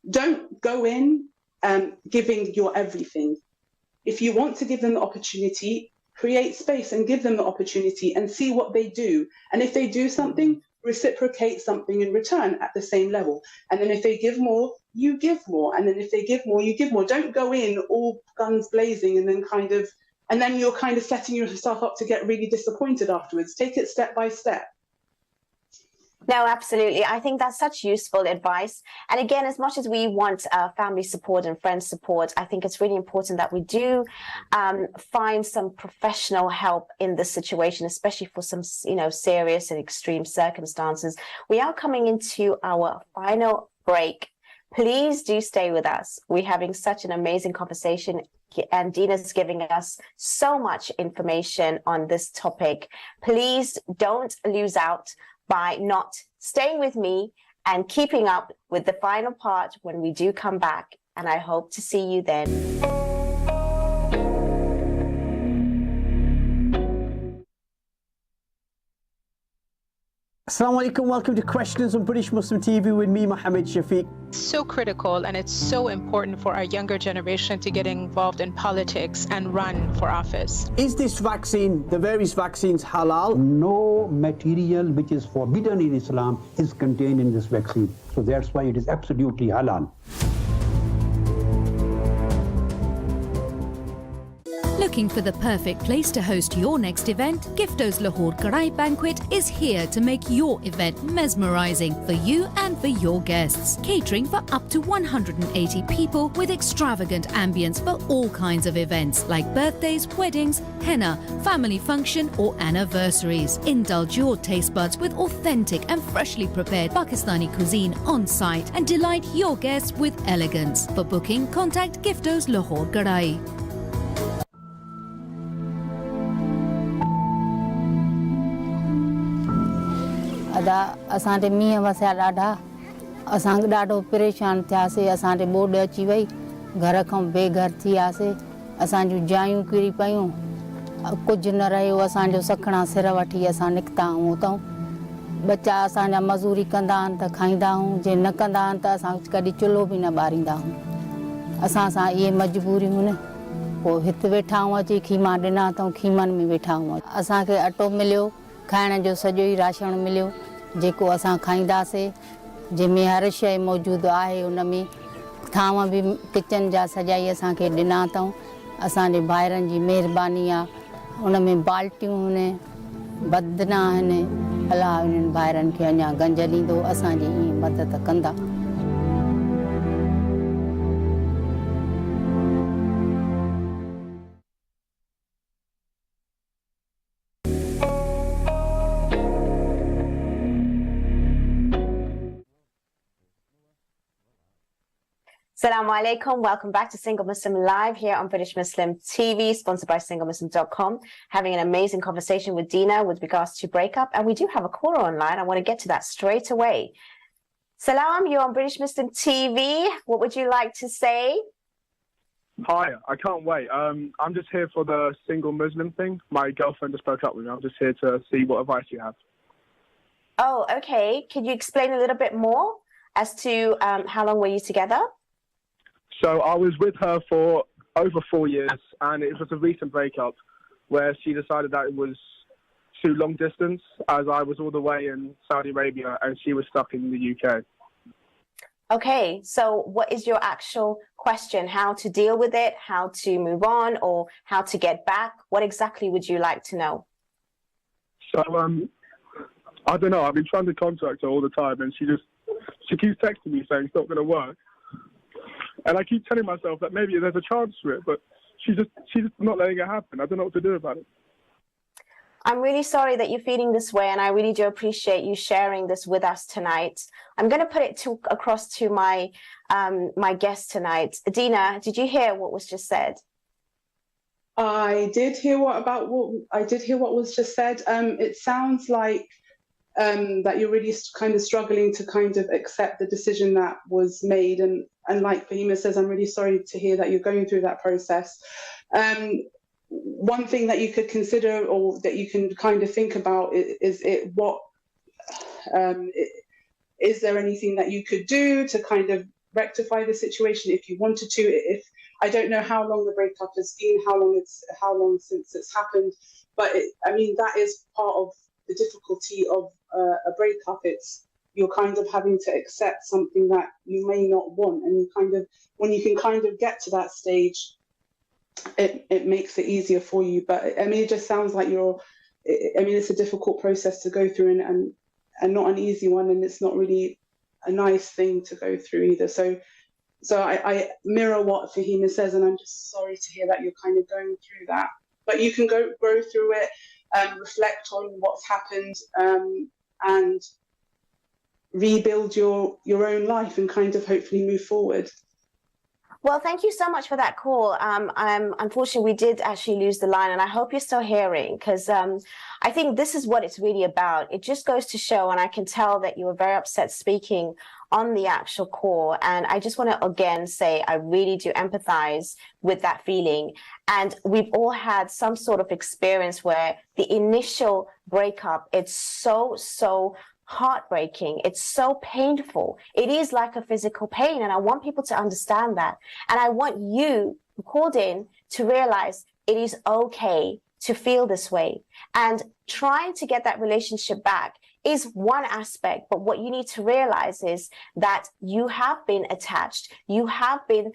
don't go in giving your everything. If you want to give them the opportunity, create space and give them the opportunity and see what they do. And if they do something, reciprocate something in return at the same level. And then if they give more, you give more. And then if they give more, you give more. Don't go in all guns blazing and then you're kind of setting yourself up to get really disappointed afterwards. Take it step by step. No, absolutely. I think that's such useful advice. And again, as much as we want family support and friend support, I think it's really important that we do find some professional help in this situation, especially for some, serious and extreme circumstances. We are coming into our final break. Please do stay with us. We're having such an amazing conversation, and Dina's giving us so much information on this topic. Please don't lose out by not staying with me and keeping up with the final part when we do come back. And I hope to see you then. Assalamu alaikum, welcome to Questions on British Muslim TV with me, Mohammed Shafiq. So critical, and it's so important for our younger generation to get involved in politics and run for office. Is this vaccine, the various vaccines, halal? No material which is forbidden in Islam is contained in this vaccine. So that's why it is absolutely halal. Look, Looking for the perfect place to host your next event? Gifto's Lahore Karai Banquet is here to make your event mesmerizing for you and for your guests. Catering for up to 180 people with extravagant ambience for all kinds of events like birthdays, weddings, henna, family function or anniversaries. Indulge your taste buds with authentic and freshly prepared Pakistani cuisine on site and delight your guests with elegance. For booking, contact Gifto's Lahore Karai. अदा असांजे मींहं वसिया ॾाढा असां ॾाढो परेशान थियासीं असांजे ॿोॾ अची वई घर खां बेघर थी वियासीं असांजूं जायूं किरी पियूं कुझु न रहियो असांजो सखणा सिर वठी असां निकिता आहियूं उतां बच्चा असांजा मज़ूरी कंदा आहिनि त खाईंदा आहियूं जे न कंदा आहिनि त असां कॾहिं चुल्हो बि न ॿारींदा आहियूं असां सां इहे मजबूरियूं आहिनि पोइ हिते वेठा आहियूं अची खीमा ॾिना अथऊं खीमनि में वेठा आहियूं असांखे अटो मिलियो खाइण जो सॼो ई राशन मिलियो जेको असां खाईंदासीं जंहिंमें हर शइ मौजूदु आहे उन में थांव बि किचन जा सजाई असांखे ॾिना अथऊं असांजे भाइरनि जी महिरबानी आहे उन में बाल्टियूं आहिनि बदना आहिनि अलाह इन्हनि भाइरनि खे अञा गंज ॾींदो असांजी ईअं मदद कंदा Assalamu alaikum. Welcome back to Single Muslim Live here on British Muslim TV, sponsored by SingleMuslim.com. Having an amazing conversation with Dina with regards to breakup. And we do have a caller online. I want to get to that straight away. Salam, you're on British Muslim TV. What would you like to say? Hi, I can't wait. I'm just here for the single Muslim thing. My girlfriend just broke up with me. I'm just here to see what advice you have. Oh, okay. Could you explain a little bit more as to how long were you together? So I was with her for over 4 years, and it was a recent breakup where she decided that it was too long distance, as I was all the way in Saudi Arabia and she was stuck in the UK. Okay, so what is your actual question? How to deal with it, how to move on, or how to get back? What exactly would you like to know? So, I don't know. I've been trying to contact her all the time, and she keeps texting me saying it's not going to work. And I keep telling myself that maybe there's a chance for it, but she's just not letting it happen. I don't know what to do about it. I'm really sorry that you're feeling this way, and I really do appreciate you sharing this with us tonight. I'm going to put it across to my guest tonight. Dina, did you hear what was just said? I did hear what was just said. It sounds like that you're really kind of struggling to kind of accept the decision that was made, and like Fahima says, I'm really sorry to hear that you're going through that process. One thing that you could consider, or that you can kind of think about, is there anything that you could do to kind of rectify the situation if you wanted to? If I don't know how long the breakup has been, how long since it's happened, but that is part of the difficulty of a breakup. You're kind of having to accept something that you may not want, and when you can kind of get to that stage, it makes it easier for you. But it just sounds like it's a difficult process to go through, and not an easy one, and it's not really a nice thing to go through either. So I mirror what Fahima says, and I'm just sorry to hear that you're kind of going through that. But you can grow through it, reflect on what's happened, and rebuild your own life and kind of hopefully move forward. Well, thank you so much for that call. Unfortunately, we did actually lose the line, and I hope you're still hearing, because I think this is what it's really about. It just goes to show, and I can tell that you were very upset speaking on the actual call. And I just want to again say, I really do empathize with that feeling. And we've all had some sort of experience where the initial breakup, it's so heartbreaking. It's so painful. It is like a physical pain. And I want people to understand that. And I want you who called in to realize it is okay to feel this way. And trying to get that relationship back is one aspect, but what you need to realize is that you have been attached, you have been,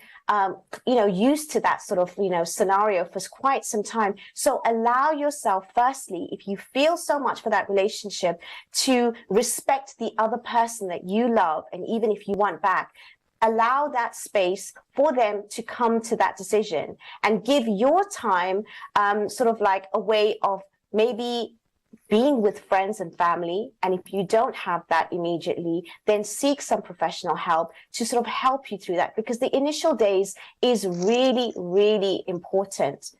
used to that sort of, scenario for quite some time. So allow yourself, firstly, if you feel so much for that relationship, to respect the other person that you love, and even if you want back, allow that space for them to come to that decision, and give your time sort of like a way of maybe being with friends and family. And if you don't have that immediately, then seek some professional help to sort of help you through that, because the initial days is really, really important.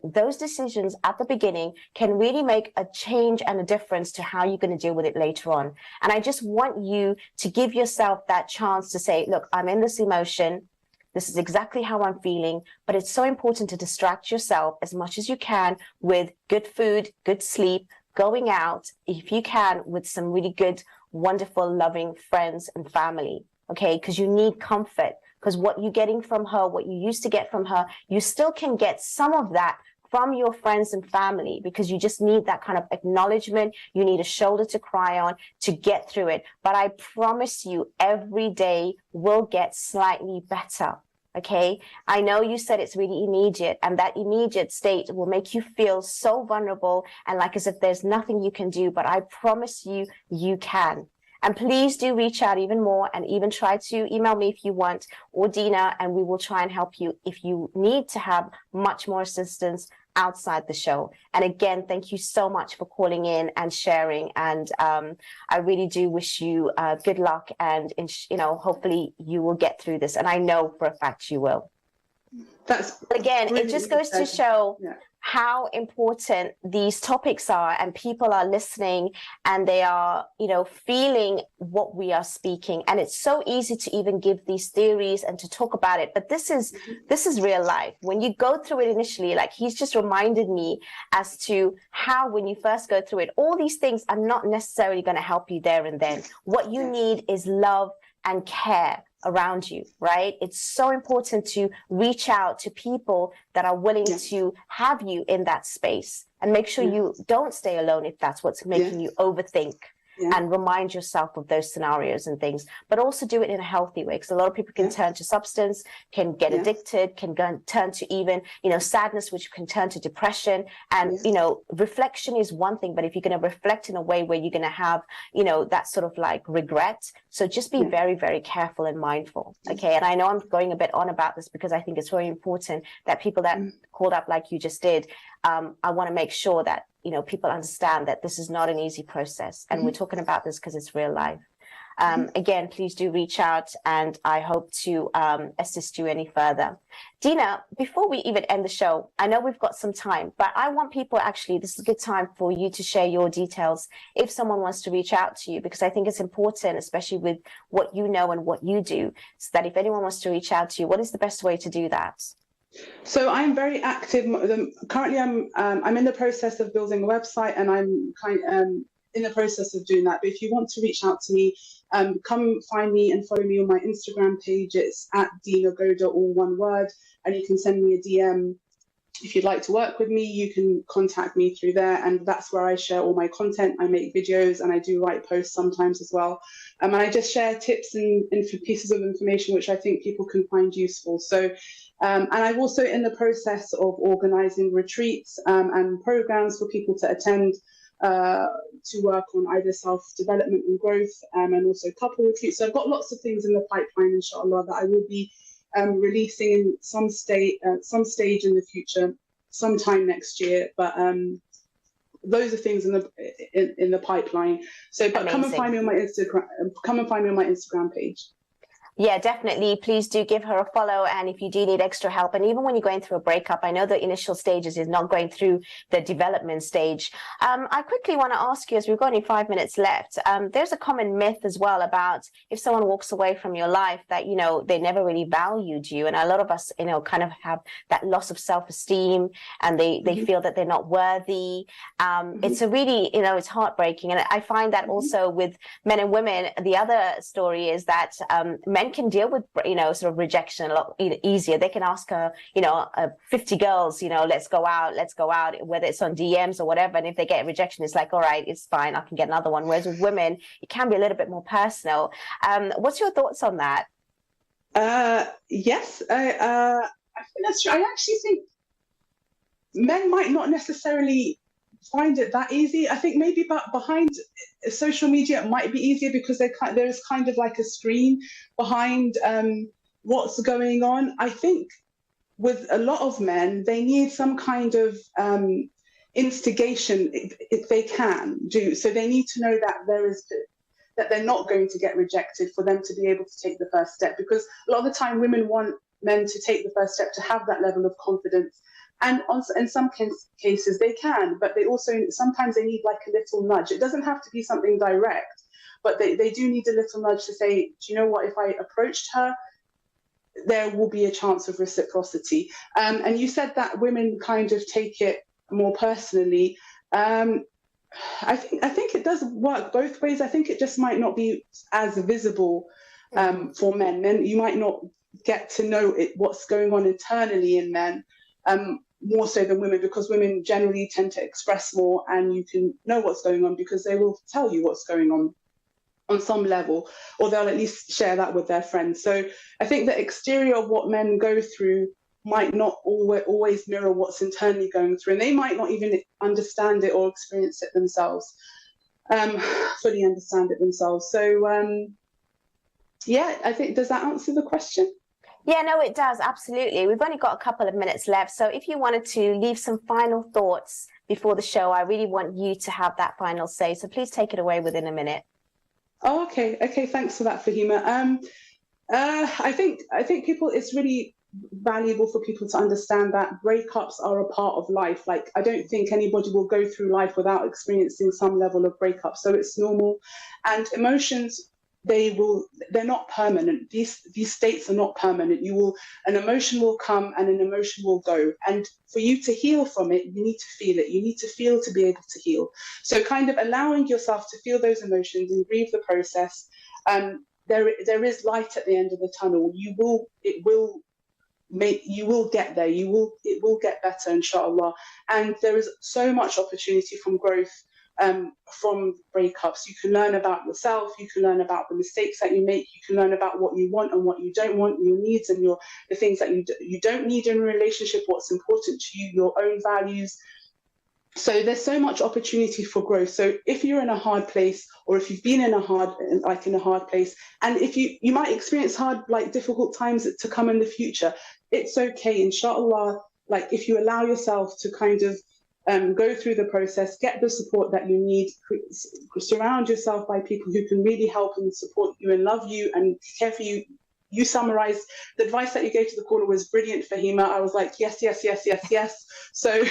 Those decisions at the beginning can really make a change and a difference to how you're going to deal with it later on. And I just want you to give yourself that chance to say, look, I'm in this emotion. This is exactly how I'm feeling, but it's so important to distract yourself as much as you can with good food, good sleep, going out, if you can, with some really good, wonderful, loving friends and family, okay? Because you need comfort. Because what you're getting from her, what you used to get from her, you still can get some of that from your friends and family, because you just need that kind of acknowledgement. You need a shoulder to cry on to get through it. But I promise you, every day will get slightly better. Okay, I know you said it's really immediate, and that immediate state will make you feel so vulnerable and like as if there's nothing you can do. But I promise you, you can. And please do reach out even more, and even try to email me if you want, or Dina, and we will try and help you if you need to have much more assistance outside the show. And again, thank you so much for calling in and sharing. And I really do wish you good luck, and hopefully you will get through this. And I know for a fact you will. Again, it just goes to show how important these topics are, and people are listening, and they are, feeling what we are speaking. And it's so easy to even give these theories and to talk about it. But this is real life. When you go through it initially, like he's just reminded me as to how when you first go through it, all these things are not necessarily going to help you there and then. What you need is love and care around you, right? It's so important to reach out to people that are willing to have you in that space, and make sure you don't stay alone if that's what's making you overthink. And remind yourself of those scenarios and things, but also do it in a healthy way, because a lot of people can turn to substance, can get addicted, can go and turn to even, sadness, which can turn to depression. And, reflection is one thing, but if you're going to reflect in a way where you're going to have, that sort of like regret. So just be very, very careful and mindful. Okay. And I know I'm going a bit on about this because I think it's very important that people that called up like you just did, I want to make sure that, people understand that this is not an easy process. And we're talking about this because it's real life. Again, please do reach out, and I hope to assist you any further. Dina, before we even end the show, I know we've got some time, but I want people, actually, this is a good time for you to share your details if someone wants to reach out to you, because I think it's important, especially with what you know and what you do, so that if anyone wants to reach out to you, what is the best way to do that? So I'm very active. Currently, I'm in the process of building a website, and I'm in the process of doing that. But if you want to reach out to me, come find me and follow me on my Instagram page. It's @DinaGoda, all one word, and you can send me a DM. If you'd like to work with me, you can contact me through there, and that's where I share all my content. I make videos, and I do write posts sometimes as well. And I just share tips and pieces of information which I think people can find useful. So, and I'm also in the process of organising retreats and programs for people to attend to work on either self-development and growth, and also couple retreats. So I've got lots of things in the pipeline, inshallah, that I will be releasing in some stage in the future, sometime next year. But those are things in the pipeline. So, but come and find me on my Instagram. Come and find me on my Instagram page. Yeah, definitely. Please do give her a follow. And if you do need extra help, and even when you're going through a breakup, I know the initial stages is not going through the development stage. I quickly want to ask you, as we've got only 5 minutes left, there's a common myth as well about if someone walks away from your life that, they never really valued you. And a lot of us, kind of have that loss of self-esteem, and they feel that they're not worthy. It's a really, it's heartbreaking. And I find that also with men and women. The other story is that men men can deal with, sort of rejection a lot easier. They can ask her, 50 girls, let's go out, whether it's on DMs or whatever. And if they get a rejection, it's like, all right, it's fine, I can get another one. Whereas with women, it can be a little bit more personal. What's your thoughts on that? Yes, I think that's true. I actually think men might not necessarily find it that easy. I think maybe behind social media it might be easier because there's kind of like a screen behind what's going on. I think with a lot of men, they need some kind of instigation if they can do. So they need to know that they're not going to get rejected for them to be able to take the first step, because a lot of the time women want men to take the first step to have that level of confidence. And in some cases they can, but they also, sometimes they need like a little nudge. It doesn't have to be something direct, but they do need a little nudge to say, do you know what, if I approached her, there will be a chance of reciprocity. And you said that women kind of take it more personally. I think it does work both ways. I think it just might not be as visible for men. Men, you might not get to know what's going on internally in men more so than women, because women generally tend to express more, and you can know what's going on because they will tell you what's going on some level, or they'll at least share that with their friends. So I think the exterior of what men go through might not always mirror what's internally going through, and they might not even understand it or experience it themselves, fully understand it themselves. So yeah, I think, does that answer the question? Yeah, no, it does. Absolutely. We've only got a couple of minutes left. So if you wanted to leave some final thoughts before the show, I really want you to have that final say. So please take it away within a minute. Oh, okay. Thanks for that, Fahima. I think it's really valuable for people to understand that breakups are a part of life. Like, I don't think anybody will go through life without experiencing some level of breakup. So it's normal, and emotions, they're not permanent. These states are not permanent. An emotion will come and an emotion will go. And for you to heal from it, you need to feel it. You need to feel to be able to heal. So kind of allowing yourself to feel those emotions and grieve the process. There is light at the end of the tunnel. You will get there. It will get better, inshallah. And there is so much opportunity from growth from breakups. You can learn about yourself, you can learn about the mistakes that you make, you can learn about what you want and what you don't want, your needs and the things that you don't need in a relationship, what's important to you, your own values. So there's so much opportunity for growth. So if you're in a hard place, or if you've been in a hard place, and if you might experience difficult times to come in the future, it's okay, inshallah. Like, if you allow yourself to kind of go through the process, get the support that you need, surround yourself by people who can really help and support you and love you and care for you. You summarized the advice that you gave to the caller was brilliant, Fahima. I was like, yes. So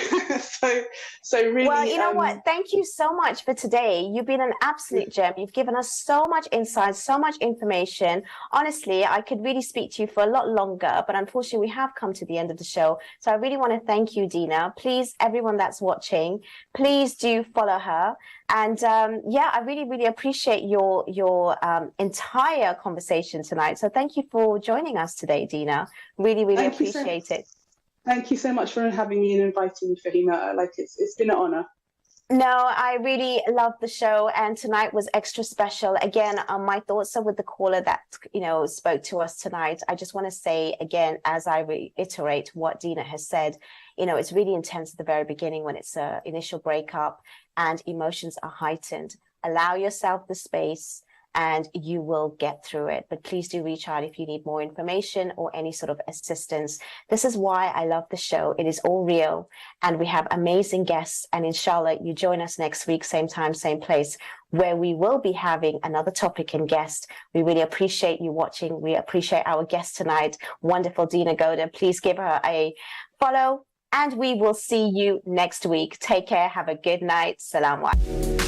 really. Well, you know what? Thank you so much for today. You've been an absolute gem. You've given us so much insight, so much information. Honestly, I could really speak to you for a lot longer, but unfortunately, we have come to the end of the show. So I really want to thank you, Dina. Please, everyone that's watching, please do follow her. And yeah, I really, really appreciate your entire conversation tonight. So thank you for joining us today, Dina. Really, really appreciate it. Thank you so much for having me and inviting me, Fahima. Like, it's been an honor. No, I really love the show, and tonight was extra special. Again, my thoughts are with the caller that spoke to us tonight. I just want to say again, as I reiterate what Dina has said, it's really intense at the very beginning when it's an initial breakup and emotions are heightened. Allow yourself the space and you will get through it. But please do reach out if you need more information or any sort of assistance. This is why I love the show. It is all real and we have amazing guests, and inshallah you join us next week, same time, same place, where we will be having another topic and guest. We really appreciate you watching. We appreciate our guest tonight, wonderful Dina Goda. Please give her a follow and we will see you next week. Take care. Have a good night. Salam alaikum.